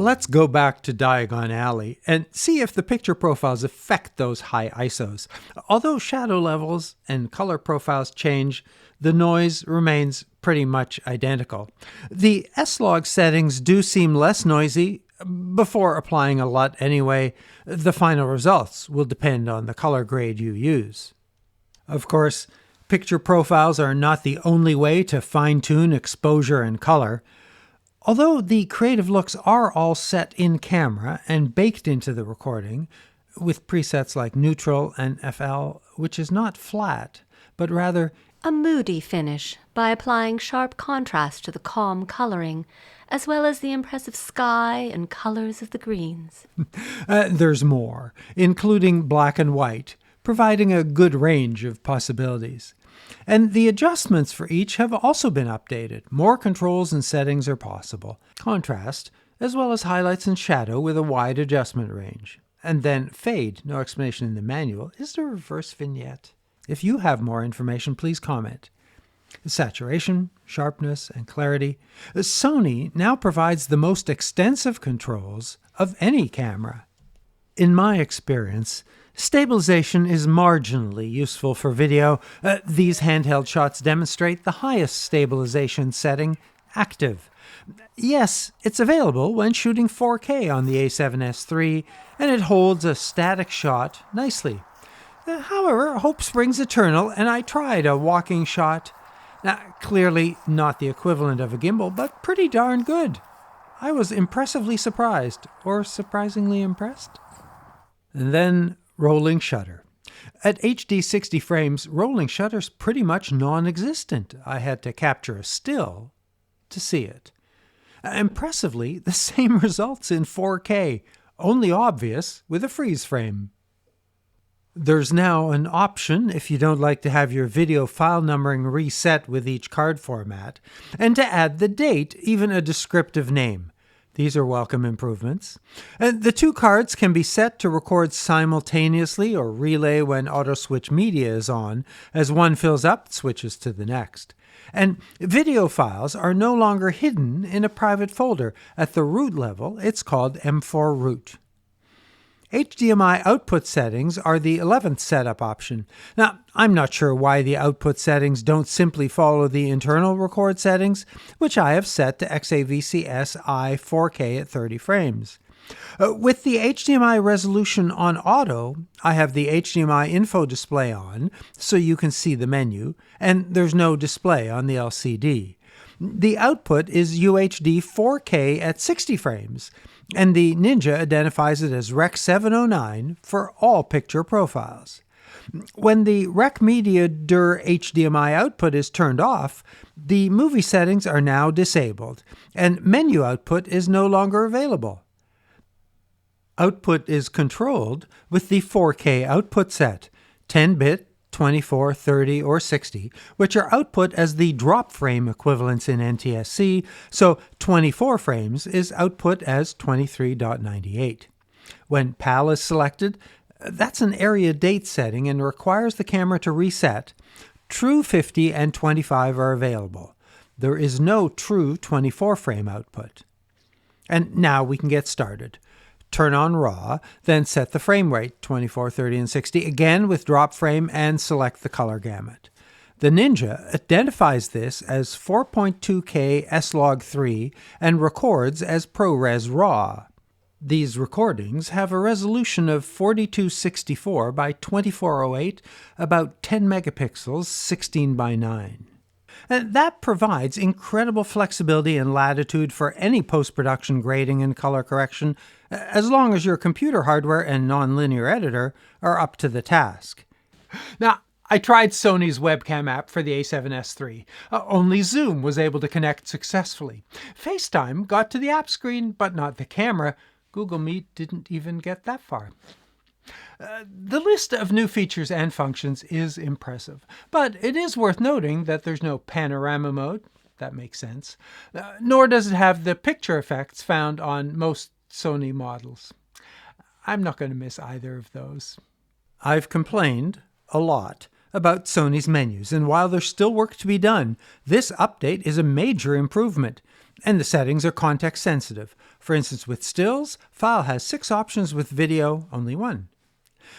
Let's go back to Diagon Alley and see if the picture profiles affect those high ISOs. Although shadow levels and color profiles change, the noise remains pretty much identical. The S-Log settings do seem less noisy. Before applying a LUT anyway, the final results will depend on the color grade you use. Of course, picture profiles are not the only way to fine-tune exposure and color. Although the creative looks are all set in camera and baked into the recording, with presets like neutral and FL, which is not flat, but rather a moody finish by applying sharp contrast to the calm coloring, as well as the impressive sky and colors of the greens. There's more, including black and white, providing a good range of possibilities. And the adjustments for each have also been updated. More controls and settings are possible. Contrast, as well as highlights and shadow with a wide adjustment range. And then fade, no explanation in the manual. Is there a reverse vignette? If you have more information, please comment. Saturation, sharpness, and clarity. Sony now provides the most extensive controls of any camera. In my experience, stabilization is marginally useful for video. These handheld shots demonstrate the highest stabilization setting, active. Yes, it's available when shooting 4K on the A7S III, and it holds a static shot nicely. However, hope springs eternal, and I tried a walking shot. Clearly not the equivalent of a gimbal, but pretty darn good. I was impressively surprised, or surprisingly impressed. And then rolling shutter. At HD 60 frames, rolling shutter's pretty much non-existent. I had to capture a still to see it. Impressively, the same results in 4K, only obvious with a freeze frame. There's now an option if you don't like to have your video file numbering reset with each card format, and to add the date, even a descriptive name. These are welcome improvements. The two cards can be set to record simultaneously or relay when auto-switch media is on. As one fills up, it switches to the next. And video files are no longer hidden in a private folder. At the root level, it's called M4 root. HDMI output settings are the 11th setup option. Now, I'm not sure why the output settings don't simply follow the internal record settings, which I have set to XAVC-I 4K at 30 frames. With the HDMI resolution on auto, I have the HDMI info display on, so you can see the menu, and there's no display on the LCD. The output is UHD 4K at 60 frames, and the Ninja identifies it as Rec 709 for all picture profiles. When the Rec Media DUR HDMI output is turned off, the movie settings are now disabled, and menu output is no longer available. Output is controlled with the 4K output set, 10-bit, 24, 30, or 60, which are output as the drop frame equivalents in NTSC, so 24 frames is output as 23.98. When PAL is selected, that's an area date setting and requires the camera to reset. True 50 and 25 are available. There is no true 24 frame output. And now we can get started. Turn on RAW, then set the frame rate, 24, 30, and 60, again with drop frame, and select the color gamut. The Ninja identifies this as 4.2K S-Log 3 and records as ProRes RAW. These recordings have a resolution of 4264 by 2408, about 10 megapixels, 16 by 9. And that provides incredible flexibility and latitude for any post-production grading and color correction, as long as your computer hardware and nonlinear editor are up to the task. Now, I tried Sony's webcam app for the A7S III. Only Zoom was able to connect successfully. FaceTime got to the app screen, but not the camera. Google Meet didn't even get that far. The list of new features and functions is impressive, but it is worth noting that there's no panorama mode. That makes sense. Nor does it have the picture effects found on most Sony models. I'm not going to miss either of those. I've complained a lot about Sony's menus, and while there's still work to be done, this update is a major improvement. And the settings are context sensitive. For instance, with stills, File has 6 options, with video, only 1.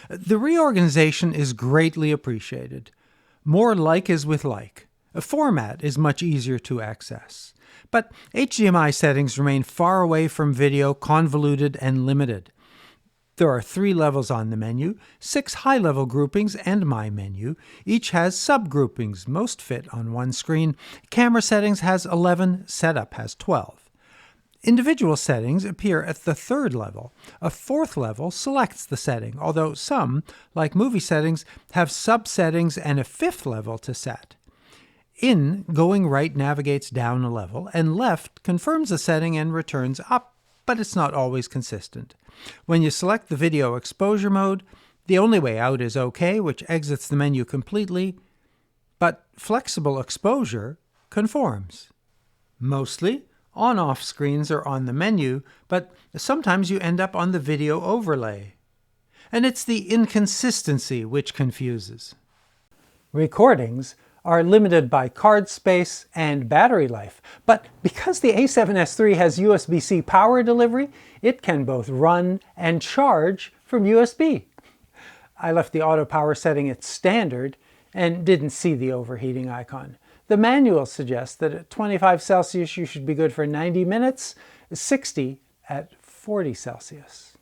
The reorganization is greatly appreciated. More like is with like. A format is much easier to access. But HDMI settings remain far away from video, convoluted and limited. There are 3 levels on the menu, 6 high-level groupings, and My Menu. Each has subgroupings, most fit on one screen. Camera settings has 11, Setup has 12. Individual settings appear at the 3rd level. A 4th level selects the setting, although some, like movie settings, have sub-settings and a 5th level to set. Going right navigates down a level, and left confirms a setting and returns up, but it's not always consistent. When you select the video exposure mode, the only way out is OK, which exits the menu completely, but flexible exposure conforms. Mostly, on-off screens are on the menu, but sometimes you end up on the video overlay. And it's the inconsistency which confuses. Recordings are limited by card space and battery life, but because the A7S III has USB-C power delivery, it can both run and charge from USB. I left the auto power setting at standard and didn't see the overheating icon. The manual suggests that at 25 Celsius you should be good for 90 minutes, 60 at 40 Celsius.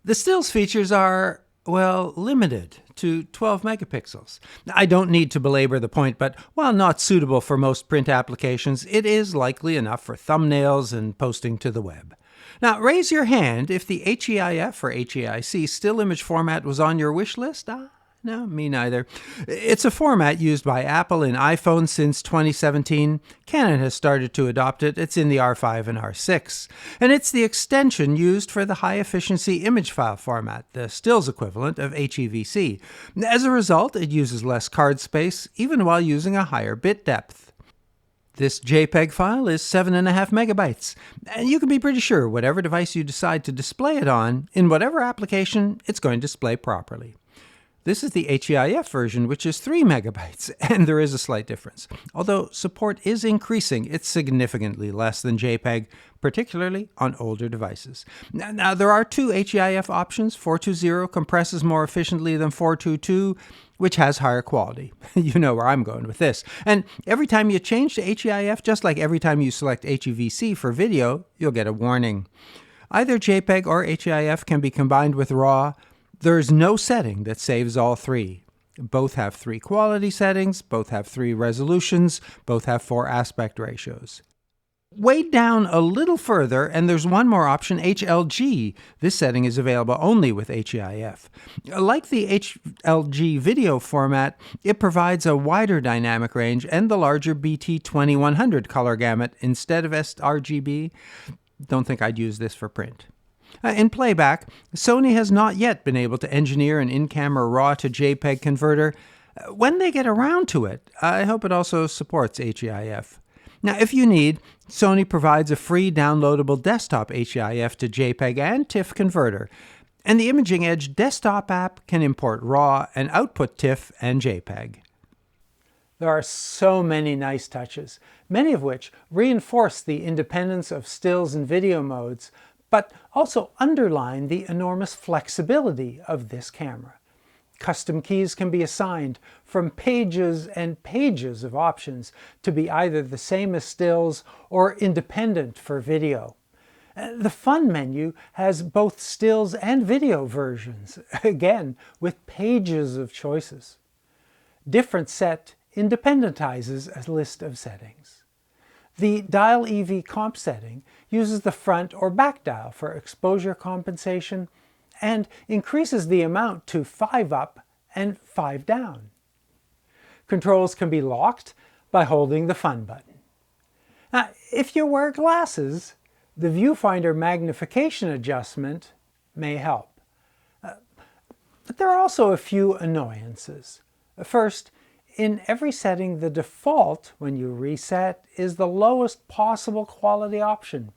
The stills features are, well, limited to 12 megapixels. I don't need to belabor the point, but while not suitable for most print applications, it is likely enough for thumbnails and posting to the web. Now, raise your hand if the HEIF or HEIC still image format was on your wish list. No, me neither. It's a format used by Apple in iPhone since 2017. Canon has started to adopt it. It's in the R5 and R6. And it's the extension used for the high-efficiency image file format, the stills equivalent of HEVC. As a result, it uses less card space, even while using a higher bit depth. This JPEG file is 7.5 megabytes, and you can be pretty sure whatever device you decide to display it on, in whatever application, it's going to display properly. This is the HEIF version, which is 3 megabytes, and there is a slight difference. Although support is increasing, it's significantly less than JPEG, particularly on older devices. Now there are 2 HEIF options. 420 compresses more efficiently than 422, which has higher quality. You know where I'm going with this. And every time you change to HEIF, just like every time you select HEVC for video, you'll get a warning. Either JPEG or HEIF can be combined with RAW. There's no setting that saves all 3. Both have 3 quality settings, both have 3 resolutions, both have 4 aspect ratios. Way down a little further, and there's one more option, HLG. This setting is available only with HEIF. Like the HLG video format, it provides a wider dynamic range and the larger BT2100 color gamut instead of sRGB. Don't think I'd use this for print. In playback, Sony has not yet been able to engineer an in-camera RAW to JPEG converter. When they get around to it, I hope it also supports HEIF. Now, if you need, Sony provides a free downloadable desktop HEIF to JPEG and TIFF converter, and the Imaging Edge desktop app can import RAW and output TIFF and JPEG. There are so many nice touches, many of which reinforce the independence of stills and video modes, but also underline the enormous flexibility of this camera. Custom keys can be assigned from pages and pages of options to be either the same as stills or independent for video. The Fun menu has both stills and video versions, again with pages of choices. Different Set independentizes a list of settings. The Dial EV Comp setting uses the front or back dial for exposure compensation and increases the amount to 5 up and 5 down. Controls can be locked by holding the Fun button. Now, if you wear glasses, the viewfinder magnification adjustment may help. But there are also a few annoyances. First, in every setting, the default, when you reset, is the lowest possible quality option.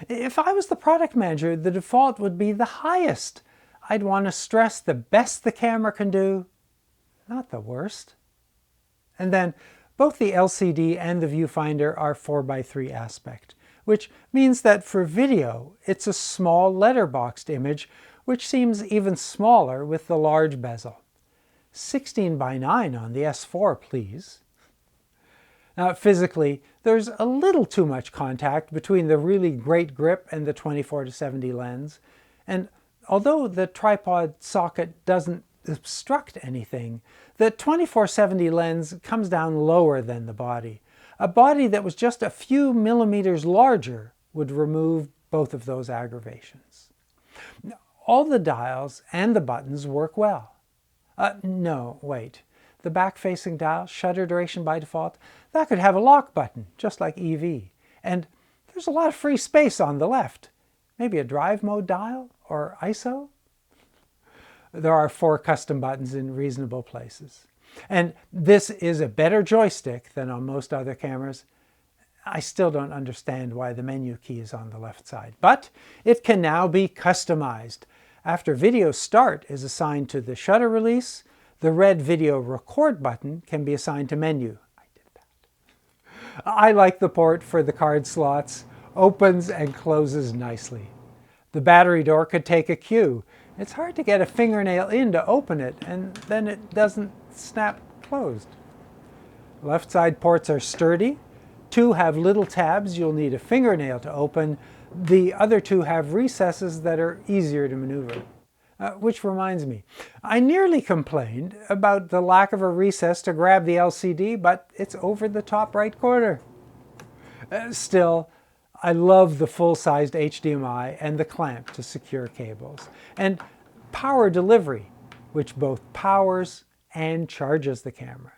If I was the product manager, the default would be the highest. I'd want to stress the best the camera can do, not the worst. And then, both the LCD and the viewfinder are 4:3 aspect, which means that for video, it's a small letterboxed image, which seems even smaller with the large bezel. 16 by 9 on the S4, please. Now, physically, there's a little too much contact between the really great grip and the 24-70 lens, and although the tripod socket doesn't obstruct anything, the 24-70 lens comes down lower than the body. A body that was just a few millimeters larger would remove both of those aggravations. All the dials and the buttons work well. No, wait. The back-facing dial, shutter duration by default, that could have a lock button, just like EV. And there's a lot of free space on the left. Maybe a drive mode dial or ISO? There are 4 custom buttons in reasonable places. And this is a better joystick than on most other cameras. I still don't understand why the menu key is on the left side, but it can now be customized. After video start is assigned to the shutter release, the red video record button can be assigned to menu. I did that. I like the port for the card slots. Opens and closes nicely. The battery door could take a cue. It's hard to get a fingernail in to open it, and then it doesn't snap closed. Left side ports are sturdy. 2 have little tabs you'll need a fingernail to open. The other 2 have recesses that are easier to maneuver. Which reminds me, I nearly complained about the lack of a recess to grab the LCD, but it's over the top right corner. Still, I love the full-sized HDMI and the clamp to secure cables, and power delivery, which both powers and charges the camera.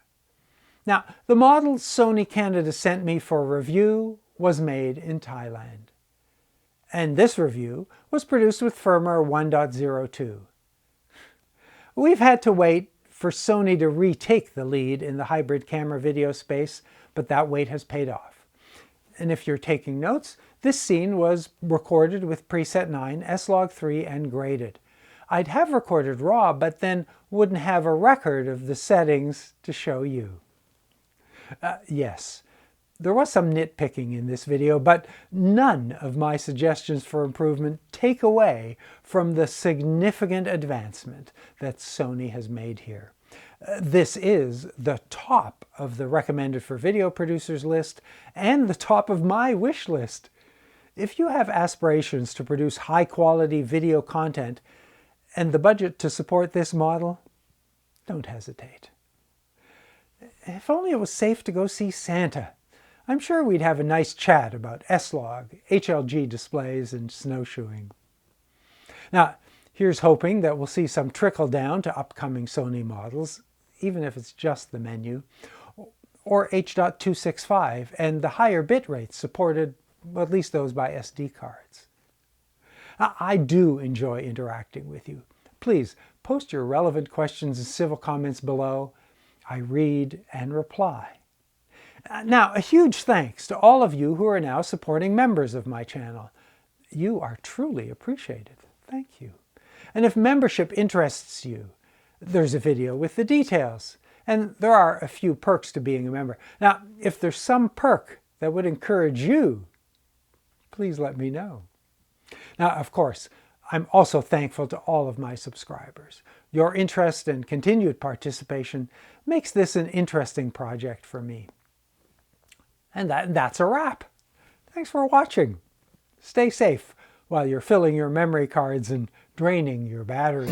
Now, the model Sony Canada sent me for review was made in Thailand. And this review was produced with firmware 1.02. We've had to wait for Sony to retake the lead in the hybrid camera video space, but that wait has paid off. And if you're taking notes, this scene was recorded with preset 9, S-Log3, and graded. I'd have recorded RAW, but then wouldn't have a record of the settings to show you. Yes, there was some nitpicking in this video, but none of my suggestions for improvement take away from the significant advancement that Sony has made here. This is the top of the recommended for video producers list and the top of my wish list. If you have aspirations to produce high-quality video content and the budget to support this model, don't hesitate. If only it was safe to go see Santa. I'm sure we'd have a nice chat about S-Log, HLG displays, and snowshoeing. Now, here's hoping that we'll see some trickle down to upcoming Sony models, even if it's just the menu, or H.265 and the higher bit rates supported, well, at least those by SD cards. I do enjoy interacting with you. Please post your relevant questions and civil comments below. I read and reply. Now, a huge thanks to all of you who are now supporting members of my channel. You are truly appreciated. Thank you. And if membership interests you, there's a video with the details. And there are a few perks to being a member. Now, if there's some perk that would encourage you, please let me know. Now, of course, I'm also thankful to all of my subscribers. Your interest and continued participation makes this an interesting project for me. And that's a wrap. Thanks for watching. Stay safe while you're filling your memory cards and draining your batteries.